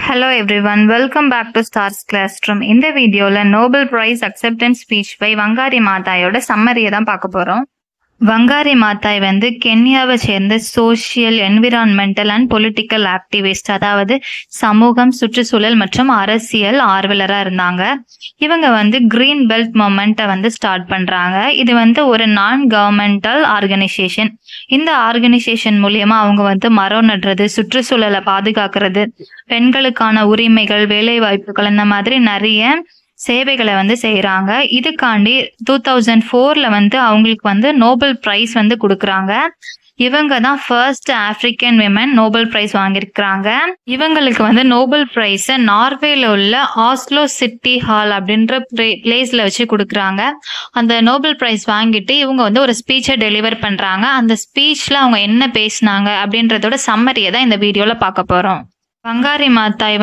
Hello everyone, welcome back to Stars Classroom. இந்த வீடியோல Nobel prize acceptance speech by Wangari மாதாயோட சம்மரியை தான் பார்க்க போறோம். வங்காரி மாதாய் கென்யாவை சேர்ந்த social, environmental and political activist, அதாவது சமூகம், சுற்றுச்சூழல் மற்றும் அரசியல் ஆர்வலரா இருந்தாங்க. இவங்க கிரீன் பெல்ட் மூமெண்ட்டை ஸ்டார்ட் பண்றாங்க. இது ஒரு நான் கவர்மெண்டல் ஆர்கனைசேஷன். இந்த ஆர்கனைசேஷன் மூலியமா அவங்க மரம் நடுறது, சுற்றுச்சூழலை பாதுகாக்கிறது, பெண்களுக்கான உரிமைகள், வேலை வாய்ப்புகள், இந்த மாதிரி நிறைய சேவைகளை செய்யறாங்க. இதுக்காண்டி 2004ல அவங்களுக்கு நோபல் பிரைஸ் கொடுக்குறாங்க. இவங்க தான் first African women Nobel prize வாங்கியிருக்கிறாங்க. இவங்களுக்கு நோபல் பிரைஸை நார்வேல உள்ள ஆஸ்லோ சிட்டி ஹால் அப்படின்ற பிளேஸ்ல வச்சு கொடுக்குறாங்க. அந்த நோபல் பிரைஸ் வாங்கிட்டு இவங்க ஒரு ஸ்பீச்சை டெலிவர் பண்றாங்க. அந்த ஸ்பீச்ல அவங்க என்ன பேசினாங்க அப்படின்றதோட சம்மரியை தான் இந்த வீடியோல பார்க்க போறோம். வங்காரி மாதாய்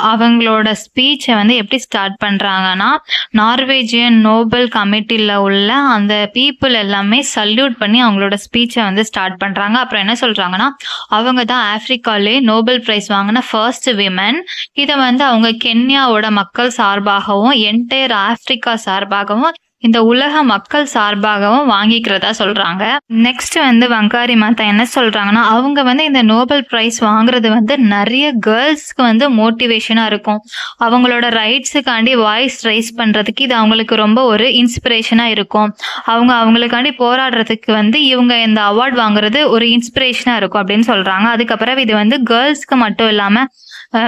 அவங்களோட ஸ்பீச்சை எப்படி ஸ்டார்ட் பண்றாங்கன்னா, நார்வேஜியன் நோபல் கமிட்டில உள்ள அந்த பீப்புள் எல்லாமே சல்யூட் பண்ணி அவங்களோட ஸ்பீச்சை ஸ்டார்ட் பண்றாங்க. அப்புறம் என்ன சொல்றாங்கன்னா, அவங்க தான் ஆப்பிரிக்காலே நோபல் பிரைஸ் வாங்கின ஃபர்ஸ்ட் விமன். இதை அவங்க கென்யாவோட மக்கள் சார்பாகவும் என்டையர் ஆப்பிரிக்கா சார்பாகவும் இந்த உலக மக்கள் சார்பாகவும் வாங்கிக்கிறதா சொல்றாங்க. நெக்ஸ்ட் வங்காரி மாதா என்ன சொல்றாங்கன்னா, அவங்க இந்த நோபல் பிரைஸ் வாங்குறது நிறைய கேர்ள்ஸ்க்கு மோட்டிவேஷனா இருக்கும். அவங்களோட ரைட்ஸுக்காண்டி வாய்ஸ் ரைஸ் பண்றதுக்கு இது அவங்களுக்கு ரொம்ப ஒரு இன்ஸ்பிரேஷனா இருக்கும். அவங்களுக்காண்டி போராடுறதுக்கு இவங்க இந்த அவார்ட் வாங்குறது ஒரு இன்ஸ்பிரேஷனா இருக்கும் அப்படின்னு சொல்றாங்க. அதுக்கப்புறம் இது கேர்ள்ஸ்க்கு மட்டும் இல்லாம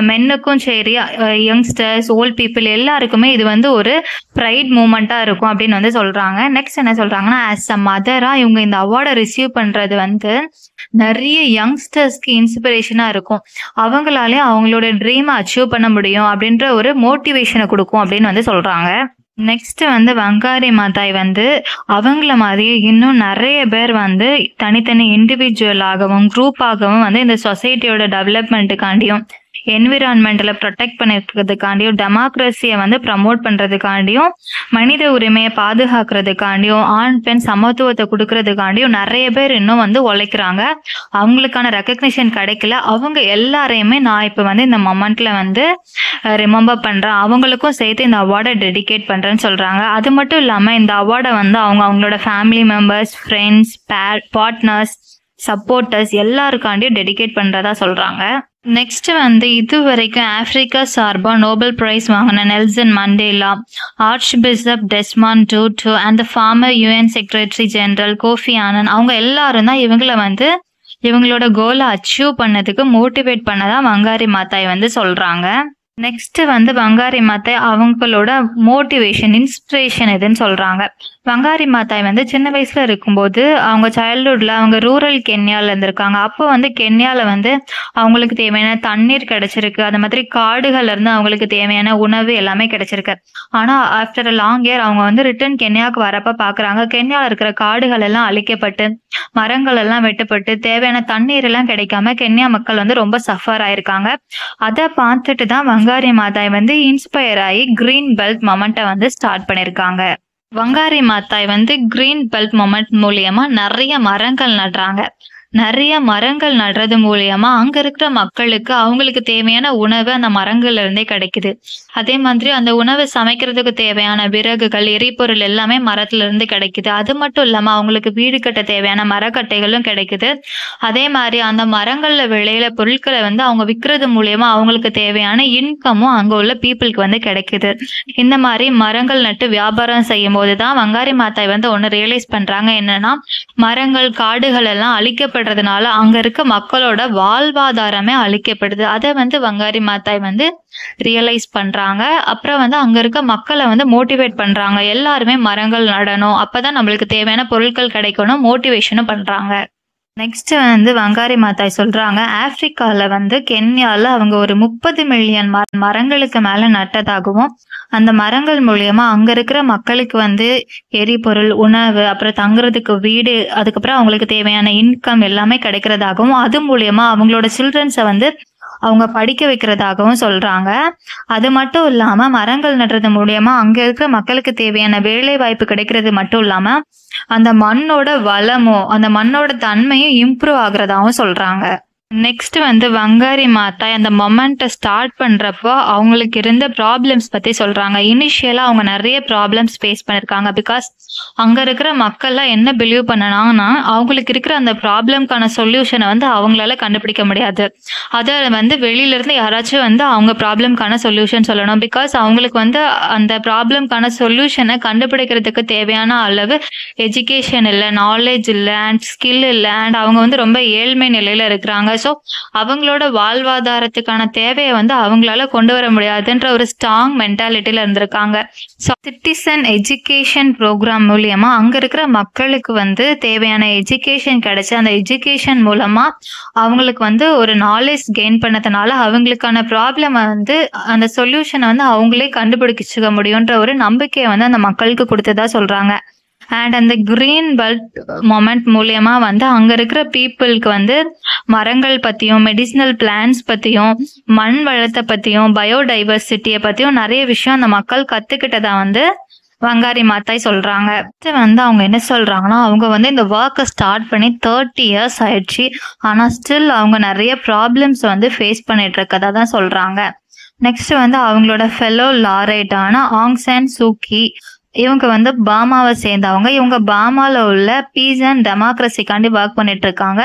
மென்னுக்கும் சரி, யங்ஸ்டர்ஸ், ஓல்ட் பீப்புள் எல்லாருக்குமே இது ஒரு ப்ரைட் மூமெண்டா இருக்கும் அப்படின்னு சொல்றாங்க. நெக்ஸ்ட் என்ன சொல்றாங்கன்னா, ஆஸ் அ மதரா இவங்க இந்த அவார்டை ரிசீவ் பண்றது நிறைய யங்ஸ்டர்ஸ்க்கு இன்ஸ்பிரேஷனா இருக்கும். அவங்களாலே அவங்களோட ட்ரீமை அச்சீவ் பண்ண முடியும் அப்படின்ற ஒரு மோட்டிவேஷனை கொடுக்கும் அப்படின்னு சொல்றாங்க. நெக்ஸ்ட் வங்காரி மாதாய் அவங்கள மாதிரி இன்னும் நிறைய பேர் தனித்தனி இண்டிவிஜுவலாகவும் குரூப்பாகவும் இந்த சொசைட்டியோட டெவலப்மெண்ட்டுக்காண்டியும், என்விரான்மெண்ட்ல ப்ரொடெக்ட் பண்ணிருக்கிறதுக்காண்டியும், டெமோக்ரஸியை ப்ரமோட் பண்றதுக்காண்டியும், மனித உரிமையை பாதுகாக்கிறதுக்காண்டியும், ஆண் பெண் சமத்துவத்தை கொடுக்கறதுக்காண்டியும் நிறைய பேர் இன்னும் உழைக்கிறாங்க. அவங்களுக்கான ரெக்கக்னிஷன் கிடைக்கல. அவங்க எல்லாரையுமே நான் இப்ப இந்த மொமெண்ட்ல ரிமெம்பர் பண்றேன். அவங்களுக்கும் சேர்த்து இந்த அவார்டை டெடிகேட் பண்றேன்னு சொல்றாங்க. அது மட்டும் இல்லாம இந்த அவார்டை அவங்களோட family members, friends, partners, supporters எல்லாருக்காண்டியும் டெடிகேட் பண்றதா சொல்றாங்க. நெக்ஸ்ட் இது வரைக்கும் ஆப்பிரிக்கா சார்பா நோபல் பிரைஸ் வாங்கின Nelson Mandela, archbishop Desmond Tutu and former UN secretary general Kofi Annan, அவங்க எல்லாரும் தான் இவங்களை இவங்களோட கோலை அச்சீவ் பண்ணதுக்கு மோட்டிவேட் பண்ணதா வங்காரி மாதாய் சொல்றாங்க. நெக்ஸ்ட் வங்காரி மாதாய் அவங்களோட மோட்டிவேஷன், இன்ஸ்பிரேஷன் எதுன்னு சொல்றாங்க. வங்காரி மாதாய் சின்ன வயசுல இருக்கும்போது அவங்க சைல்ட்ஹுட்ல அவங்க ரூரல் கென்யால இருந்திருக்காங்க. அப்போ கென்யால அவங்களுக்கு தேவையான தண்ணீர் கிடைச்சிருக்கு. அது மாதிரி காடுகள்ல இருந்து அவங்களுக்கு தேவையான உணவு எல்லாமே கிடைச்சிருக்கு. ஆனா ஆஃப்டர் அ லாங் இயர் அவங்க ரிட்டர்ன் கென்யாவுக்கு வரப்ப பாக்குறாங்க, கென்யால இருக்கிற காடுகள் எல்லாம் அழிக்கப்பட்டு, மரங்கள் எல்லாம் வெட்டப்பட்டு, தேவையான தண்ணீர் எல்லாம் கிடைக்காம கென்யா மக்கள் ரொம்ப சஃபர் ஆயிருக்காங்க. அதை பார்த்துட்டு தான் வங்காரி மாதாய் இன்ஸ்பயர் ஆகி கிரீன் பெல்ட் மொமெண்ட்டை ஸ்டார்ட் பண்ணிருக்காங்க. Wangari Mathai green belt moment மூலியமா நிறைய மரங்கள் நடுறாங்க. நிறைய மரங்கள் நடுறது மூலியமா அங்க இருக்கிற மக்களுக்கு அவங்களுக்கு தேவையான உணவு அந்த மரங்கள்ல இருந்தே கிடைக்குது. அதே மாதிரி அந்த உணவு சமைக்கிறதுக்கு தேவையான விறகுகள், எரிபொருள் எல்லாமே மரத்துல இருந்து கிடைக்குது. அது மட்டும் இல்லாம அவங்களுக்கு வீடு கட்ட தேவையான மரக்கட்டைகளும் கிடைக்குது. அதே மாதிரி அந்த மரங்கள்ல விளையிற பொருட்களை அவங்க விற்கிறது மூலியமா அவங்களுக்கு தேவையான இன்கமும் அங்க உள்ள பீப்புளுக்கு கிடைக்குது. இந்த மாதிரி மரங்கள் நட்டு வியாபாரம் செய்யும் போதுதான் வங்காரி மாதாய் ஒண்ணு ரியலைஸ் பண்றாங்க. என்னன்னா, மரங்கள், காடுகள் எல்லாம் அழிக்கப்பட்ட அங்க இருக்க மக்களோட வாழ்வாதாரமே அழிக்கப்படுது. அதை வங்காரி மாதாய் ரியலைஸ் பண்றாங்க. அப்புறம் அங்க இருக்க மக்களை மோட்டிவேட் பண்றாங்க. எல்லாருமே மரங்கள் நடணும், அப்பதான் நம்மளுக்கு தேவையான பொருட்கள் கிடைக்கணும், மோட்டிவேஷனும் பண்றாங்க. நெக்ஸ்ட் வங்காரி மாதாய் சொல்றாங்க, ஆப்பிரிக்கால கென்யால அவங்க ஒரு 30 மில்லியன் மரங்களுக்கு மேல நட்டதாகவும், அந்த மரங்கள் மூலியமா அங்க இருக்கிற மக்களுக்கு எரிபொருள், உணவு, அப்புறம் தங்குறதுக்கு வீடு, அதுக்கப்புறம் அவங்களுக்கு தேவையான இன்கம் எல்லாமே கிடைக்கிறதாகவும், அது மூலியமா அவங்களோட சில்ட்ரன்ஸை அவங்க படிக்க வைக்கிறதாகவும் சொல்றாங்க. அது மட்டும் இல்லாம மரங்கள் நடுறது மூலியமா அங்க இருக்கிற மக்களுக்கு தேவையான வேலை வாய்ப்பு கிடைக்கிறது மட்டும் இல்லாம அந்த மண்ணோட வளமும் அந்த மண்ணோட தன்மையும் இம்ப்ரூவ் ஆகுறதாகவும் சொல்றாங்க. நெக்ஸ்ட் வந்து வங்காரி மாதா அந்த மொமெண்ட்டை ஸ்டார்ட் பண்றப்போ அவங்களுக்கு இருந்த ப்ராப்ளம்ஸ் பத்தி சொல்றாங்க. இனிஷியலா அவங்க நிறைய ப்ராப்ளம்ஸ் ஃபேஸ் பண்ணிருக்காங்க. பிகாஸ் அங்க இருக்கிற மக்கள்லாம் என்ன பிலீவ் பண்ணனாங்கன்னா அவங்களுக்கு இருக்கிற அந்த ப்ராப்ளம்கான சொல்யூஷனை வந்து அவங்களால கண்டுபிடிக்க முடியாது. அதை வந்து வெளியில இருந்து யாராச்சும் வந்து அவங்க ப்ராப்ளம்கான சொல்யூஷன் சொல்லணும். பிகாஸ் அவங்களுக்கு வந்து அந்த ப்ராப்ளம்கான சொல்யூஷனை கண்டுபிடிக்கிறதுக்கு தேவையான அளவு எஜுகேஷன் இல்லை, நாலேஜ் இல்லை, அண்ட் ஸ்கில் இல்லை, அண்ட் அவங்க வந்து ரொம்ப ஏழ்மை நிலையில இருக்கிறாங்க. ஸோ அவங்களோட வாழ்வாதாரத்துக்கான தேவையை வந்து அவங்களால கொண்டு வர முடியாதுன்ற ஒரு ஸ்ட்ராங் மென்டாலிட்டியில இருந்திருக்காங்க. ஸோ சிட்டிசன் எஜுகேஷன் ப்ரோக்ராம் மூலியமா அங்க இருக்கிற மக்களுக்கு வந்து தேவையான எஜுகேஷன் கிடைச்சு அந்த எஜுகேஷன் மூலமா அவங்களுக்கு வந்து ஒரு நாலேஜ் கெயின் பண்ணதுனால அவங்களுக்கான ப்ராப்ளம் வந்து அந்த சொல்யூஷனை வந்து அவங்களே கண்டுபிடிச்சிக்க முடியும்ன்ற ஒரு நம்பிக்கையை வந்து அந்த மக்களுக்கு கொடுத்ததா சொல்றாங்க. அண்ட் அந்த கிரீன் பெல்ட் மொமெண்ட் மூலியமா வந்து அங்க இருக்கிற பீப்புளுக்கு வந்து மரங்கள் பத்தியும், மெடிசினல் பிளான்ஸ் பத்தியும், மண் வளத்தை பத்தியும், பயோடைவர்சிட்டியை பத்தியும் நிறைய விஷயம் அந்த மக்கள் கத்துக்கிட்டதா வந்து வங்காரி மாதாய் சொல்றாங்க. வந்து அவங்க என்ன சொல்றாங்கன்னா அவங்க வந்து இந்த ஒர்க்கை ஸ்டார்ட் பண்ணி 30 years ஆயிடுச்சு. ஆனா ஸ்டில் அவங்க நிறைய ப்ராப்ளம்ஸ் வந்து ஃபேஸ் பண்ணிட்டு இருக்கதா தான் சொல்றாங்க. நெக்ஸ்ட் வந்து அவங்களோட ஃபெலோ லாரேட்டான ஆங் சான் சூகி இவங்க வந்து பாமாவை சேர்ந்தவங்க. இவங்க பாமால உள்ள பீஸ் அண்ட் டெமோக்ரஸிக்காண்டி ஒர்க் பண்ணிட்டு இருக்காங்க.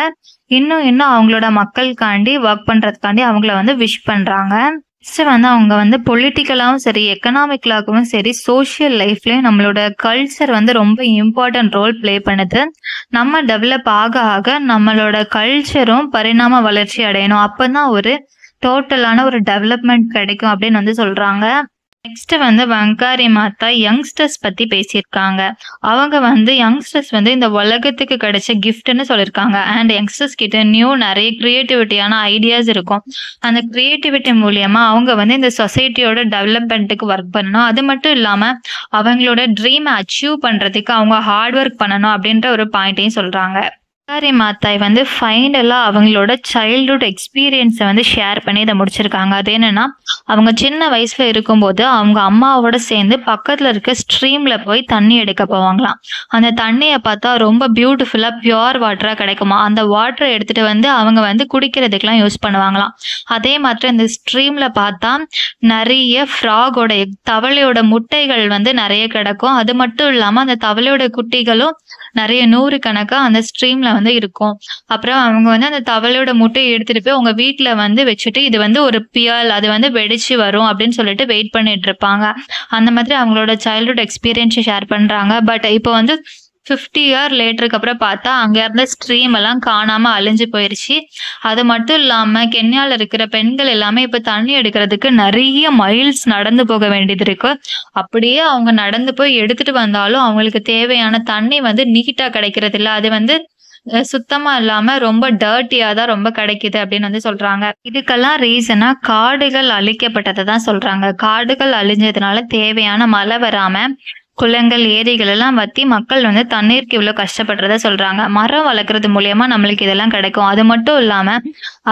இன்னும் அவங்களோட மக்களுக்காண்டி ஒர்க் பண்றதுக்காண்டி அவங்கள வந்து விஷ் பண்றாங்க. நெக்ஸ்ட் வந்து அவங்க வந்து பொலிட்டிக்கலாவும் சரி, எக்கனாமிக்கலாகவும் சரி, சோஷியல் லைஃப்லயும் நம்மளோட கல்ச்சர் வந்து ரொம்ப இம்பார்ட்டன்ட் ரோல் பிளே பண்ணுது. நம்ம டெவலப் ஆக ஆக நம்மளோட கல்ச்சரும் பரிணாம வளர்ச்சி அடையணும். அப்பதான் ஒரு டோட்டலான ஒரு டெவலப்மெண்ட் கிடைக்கும் அப்படின்னு வந்து சொல்றாங்க. நெக்ஸ்ட் வந்து வங்காரி மாதா யங்ஸ்டர்ஸ் பத்தி பேசியிருக்காங்க. அவங்க வந்து யங்ஸ்டர்ஸ் வந்து இந்த உலகத்துக்கு கிடைச்ச கிஃப்ட்னு சொல்லியிருக்காங்க. அண்ட் யங்ஸ்டர்ஸ் கிட்ட நிறைய கிரியேட்டிவிட்டியான ஐடியாஸ் இருக்கும். அந்த கிரியேட்டிவிட்டி மூலியமா அவங்க வந்து இந்த சொசைட்டியோட டெவலப்மெண்ட்டுக்கு ஒர்க் பண்ணணும். அது மட்டும் இல்லாம அவங்களோட ட்ரீமை அச்சீவ் பண்றதுக்கு அவங்க ஹார்ட் ஒர்க் பண்ணணும் அப்படின்ற ஒரு பாயிண்ட்டையும் சொல்றாங்க. வங்காரி மாதாய் வந்து ஃபைனலாக அவங்களோட சைல்ட்ஹுட் எக்ஸ்பீரியன்ஸை வந்து ஷேர் பண்ணி இதை முடிச்சிருக்காங்க. அது என்னன்னா அவங்க சின்ன வயசுல இருக்கும்போது அவங்க அம்மாவோட சேர்ந்து பக்கத்துல இருக்க ஸ்ட்ரீம்ல போய் தண்ணி எடுக்க போவாங்களாம். அந்த தண்ணியை பார்த்தா ரொம்ப பியூட்டிஃபுல்லா பியூர் வாட்டரா கிடைக்குமா. அந்த வாட்டரை எடுத்துட்டு வந்து அவங்க வந்து குடிக்கிறதுக்கெல்லாம் யூஸ் பண்ணுவாங்களாம். அதே மாதிரி அந்த ஸ்ட்ரீம்ல பார்த்தா நிறைய ஃப்ராகோட தவளையோட முட்டைகள் வந்து நிறைய கிடக்கும். அது மட்டும் இல்லாம அந்த தவளையோட குட்டிகளும் நிறைய 100 கணக்கா அந்த ஸ்ட்ரீம்ல வந்து இருக்கும். அப்புறம் அவங்க வந்து அந்த தவளையோட முட்டையை எடுத்துட்டு போய் உங்க வீட்டுல வந்து வச்சுட்டு இது வந்து ஒரு பியல், அது வந்து வெடிச்சு வரும் அப்படின்னு சொல்லிட்டு வெயிட் பண்ணிட்டு இருப்பாங்க. அந்த மாதிரி அவங்களோட சைல்ட்ஹுட் எக்ஸ்பீரியன்ஸை ஷேர் பண்றாங்க. பட் இப்போ வந்து 50 year லேட்டருக்கு அப்புறம் பார்த்தா அங்க இருந்த ஸ்ட்ரீம் எல்லாம் காணாம அழிஞ்சு போயிருச்சு. அது மட்டும் இல்லாம கென்யால இருக்கிற பெண்கள் எல்லாமே இப்ப தண்ணி எடுக்கிறதுக்கு நிறைய மைல்ஸ் நடந்து போக வேண்டியது இருக்கு. அப்படியே அவங்க நடந்து போய் எடுத்துட்டு வந்தாலும் அவங்களுக்கு தேவையான தண்ணி வந்து நீட்டா கிடைக்கிறது இல்லை. அது வந்து சுத்தமா இல்லாம ரொம்ப டர்ட்டியா தான் ரொம்ப கிடைக்குது அப்படின்னு வந்து சொல்றாங்க. இதுக்கெல்லாம் ரீசனா காடுகள் அழிக்கப்பட்டதை தான் சொல்றாங்க. காடுகள் அழிஞ்சதுனால தேவையான மழை வராம குளங்கள், ஏரிகள் எல்லாம் வத்தி மக்கள் வந்து தண்ணீருக்கு இவ்வளவு கஷ்டப்படுறத சொல்றாங்க. மரம் வளர்க்கறது மூலியமா நம்மளுக்கு இதெல்லாம் கிடைக்கும். அது மட்டும் இல்லாம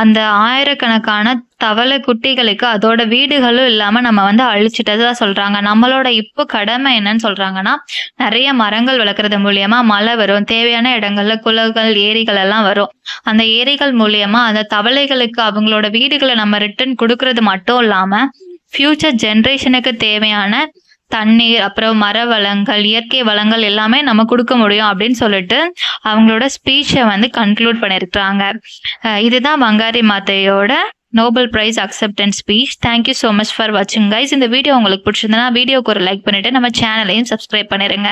அந்த ஆயிரக்கணக்கான தவளை குட்டிகளுக்கு அதோட வீடுகளும் இல்லாம நம்ம வந்து அழிச்சிட்டதா சொல்றாங்க. நம்மளோட இப்போ கடமை என்னன்னு சொல்றாங்கன்னா நிறைய மரங்கள் வளர்க்கறது மூலியமா மழை வரும். தேவையான இடங்கள்ல குளங்கள், ஏரிகள் எல்லாம் வரும். அந்த ஏரிகள் மூலியமா அந்த தவளைகளுக்கு அவங்களோட வீடுகளை நம்ம ரிட்டர்ன் கொடுக்கறது மட்டும் இல்லாம ஃபியூச்சர் ஜென்ரேஷனுக்கு தேவையான தண்ணீர், அப்புறம் மர வளங்கள், இயற்கை வளங்கள் எல்லாமே நம்ம கொடுக்க முடியும் அப்படின்னு சொல்லிட்டு அவங்களோட ஸ்பீச்சை வந்து கன்க்ளூட் பண்ணியிருக்கிறாங்க. இதுதான் வங்காரி மாதாயோட Nobel prize acceptance speech. Thank you so much for வாட்சிங் கைஸ். இந்த வீடியோ உங்களுக்கு பிடிச்சிருந்தனா வீடியோக்கு ஒரு லைக் பண்ணிட்டு நம்ம சேனலையும் சப்ஸ்கிரைப் பண்ணிடுங்க.